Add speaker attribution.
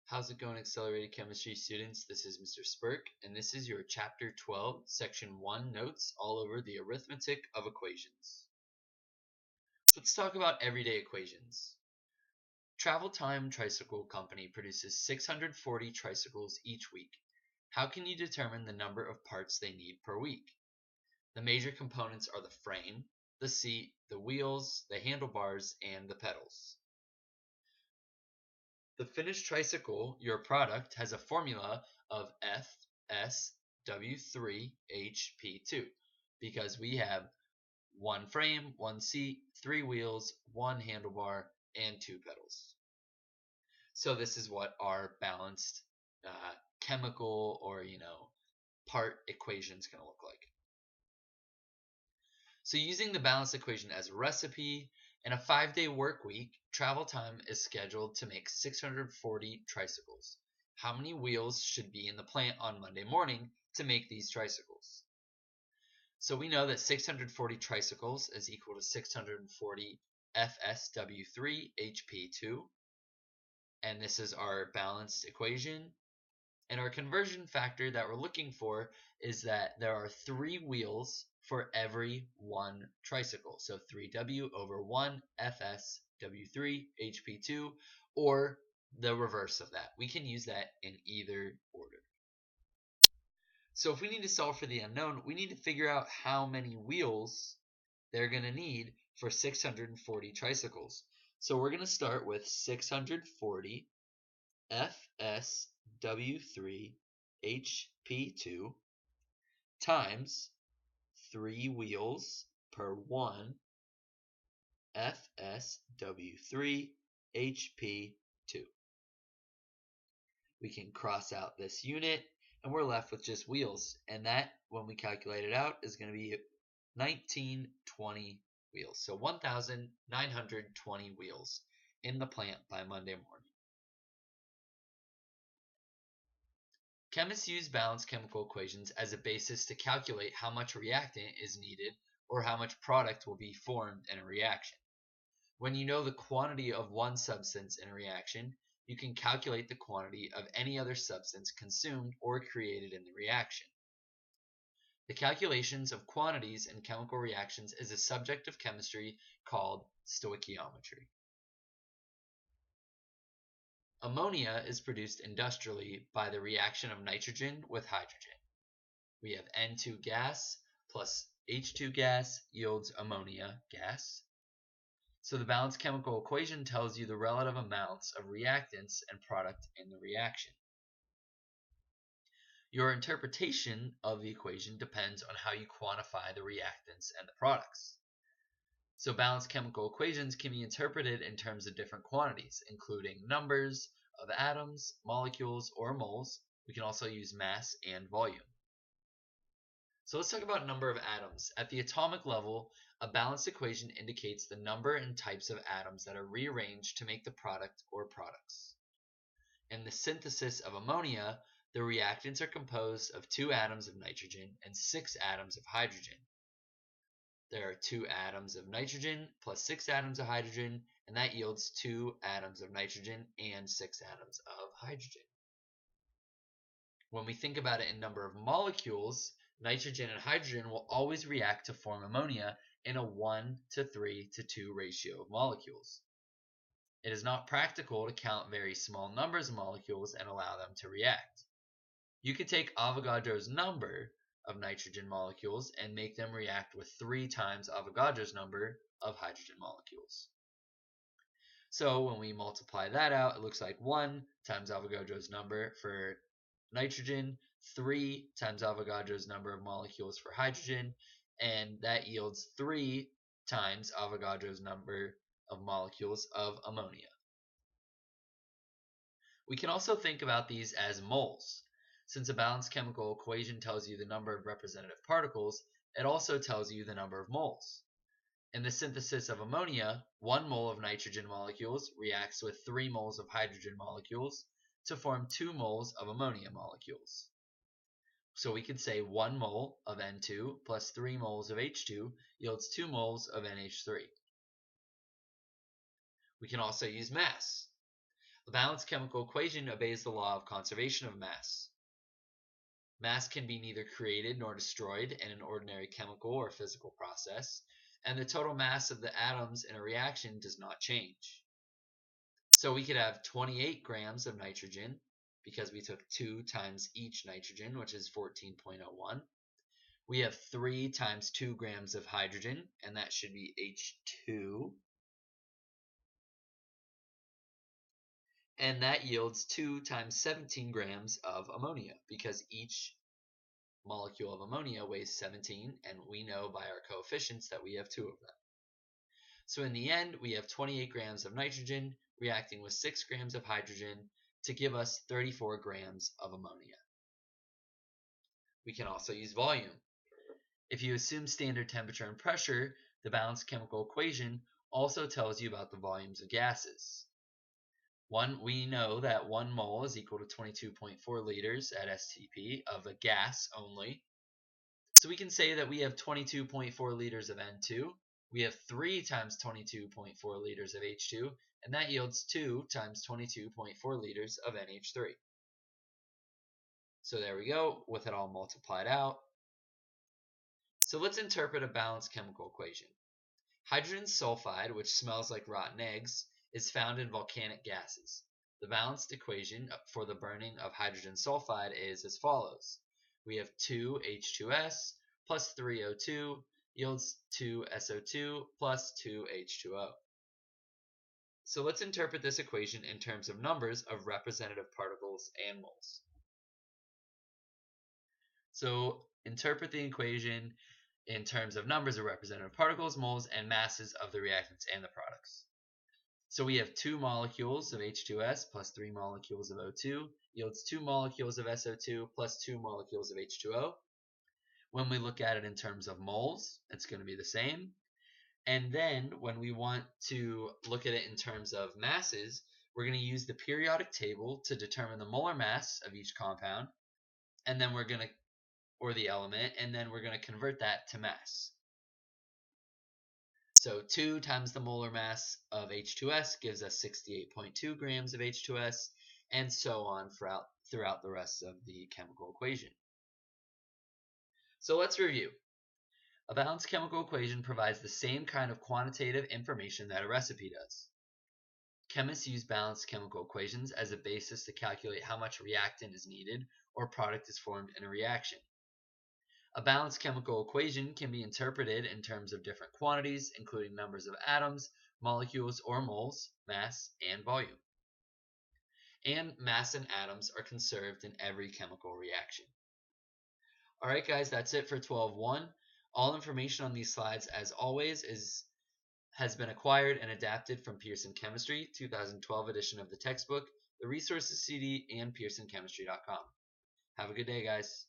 Speaker 1: How's it going, Accelerated Chemistry students? This is Mr. Spurk, and this is your Chapter 12, Section 1 notes all over the arithmetic of equations. So let's talk about everyday equations. Travel Time Tricycle Company produces 640 tricycles each week. How can you determine the number of parts they need per week? The major components are the frame, the seat, the wheels, the handlebars, and the pedals. The finished tricycle, your product, has a formula of FSW3HP2 because we have one frame, one seat, three wheels, one handlebar, and two pedals. So this is what our balanced chemical or, part equation is going to look like. So using the balanced equation as a recipe, in a 5-day work week, Travel Time is scheduled to make 640 tricycles. How many wheels should be in the plant on Monday morning to make these tricycles? So we know that 640 tricycles is equal to 640 FSW3HP2. And this is our balanced equation. And our conversion factor that we're looking for is that there are 3 wheels for every one tricycle. So 3W over 1 FSW3HP2, or the reverse of that. We can use that in either order. So if we need to solve for the unknown, we need to figure out how many wheels they're going to need for 640 tricycles. So we're going to start with 640 FSW3HP2 times 3 wheels per 1 FSW3HP2. We can cross out this unit and we're left with just wheels, and that, when we calculate it out, is going to be 1920 wheels. So 1,920 wheels in the plant by Monday morning. Chemists use balanced chemical equations as a basis to calculate how much reactant is needed or how much product will be formed in a reaction. When you know the quantity of one substance in a reaction, you can calculate the quantity of any other substance consumed or created in the reaction. The calculations of quantities in chemical reactions is a subject of chemistry called stoichiometry. Ammonia is produced industrially by the reaction of nitrogen with hydrogen. We have N2 gas plus H2 gas yields ammonia gas. So the balanced chemical equation tells you the relative amounts of reactants and product in the reaction. Your interpretation of the equation depends on how you quantify the reactants and the products. So balanced chemical equations can be interpreted in terms of different quantities, including numbers of atoms, molecules, or moles. We can also use mass and volume. So let's talk about number of atoms. At the atomic level, a balanced equation indicates the number and types of atoms that are rearranged to make the product or products. In the synthesis of ammonia, the reactants are composed of 2 atoms of nitrogen and 6 atoms of hydrogen. There are 2 atoms of nitrogen plus 6 atoms of hydrogen, and that yields 2 atoms of nitrogen and 6 atoms of hydrogen. When we think about it in number of molecules, nitrogen and hydrogen will always react to form ammonia in a 1:3:2 ratio of molecules. It is not practical to count very small numbers of molecules and allow them to react. You could take Avogadro's number of nitrogen molecules and make them react with 3 times Avogadro's number of hydrogen molecules. So when we multiply that out, it looks like 1 times Avogadro's number for nitrogen, 3 times Avogadro's number of molecules for hydrogen, and that yields 3 times Avogadro's number of molecules of ammonia. We can also think about these as moles. Since a balanced chemical equation tells you the number of representative particles, it also tells you the number of moles. In the synthesis of ammonia, 1 mole of nitrogen molecules reacts with 3 moles of hydrogen molecules to form 2 moles of ammonia molecules. So we could say 1 mole of N2 plus 3 moles of H2 yields 2 moles of NH3. We can also use mass. A balanced chemical equation obeys the law of conservation of mass. Mass can be neither created nor destroyed in an ordinary chemical or physical process, and the total mass of the atoms in a reaction does not change. So we could have 28 grams of nitrogen because we took 2 times each nitrogen, which is 14.01. We have 3 times 2 grams of hydrogen, and that should be H2. And that yields 2 times 17 grams of ammonia because each molecule of ammonia weighs 17, and we know by our coefficients that we have 2 of them. So in the end, we have 28 grams of nitrogen reacting with 6 grams of hydrogen to give us 34 grams of ammonia. We can also use volume. If you assume standard temperature and pressure, the balanced chemical equation also tells you about the volumes of gases. We know that 1 mole is equal to 22.4 liters at STP of a gas only. So we can say that we have 22.4 liters of N2. We have 3 times 22.4 liters of H2, and that yields 2 times 22.4 liters of NH3. So there we go, with it all multiplied out. So let's interpret a balanced chemical equation. Hydrogen sulfide, which smells like rotten eggs, is found in volcanic gases. The balanced equation for the burning of hydrogen sulfide is as follows. We have 2H2S plus 3O2 yields 2SO2 plus 2H2O. So let's interpret this equation in terms of numbers of representative particles and moles. So interpret the equation in terms of numbers of representative particles, moles, and masses of the reactants and the products. So we have 2 molecules of H2S plus 3 molecules of O2 yields 2 molecules of SO2 plus 2 molecules of H2O. When we look at it in terms of moles, it's going to be the same. And then when we want to look at it in terms of masses, we're going to use the periodic table to determine the molar mass of each compound, and then or the element, and then we're going to convert that to mass. So 2 times the molar mass of H2S gives us 68.2 grams of H2S, and so on throughout the rest of the chemical equation. So let's review. A balanced chemical equation provides the same kind of quantitative information that a recipe does. Chemists use balanced chemical equations as a basis to calculate how much reactant is needed or product is formed in a reaction. A balanced chemical equation can be interpreted in terms of different quantities, including numbers of atoms, molecules or moles, mass, and volume. And mass and atoms are conserved in every chemical reaction. Alright guys, that's it for 12.1. All information on these slides, as always, has been acquired and adapted from Pearson Chemistry, 2012 edition of the textbook, the resources CD, and pearsonchemistry.com. Have a good day, guys.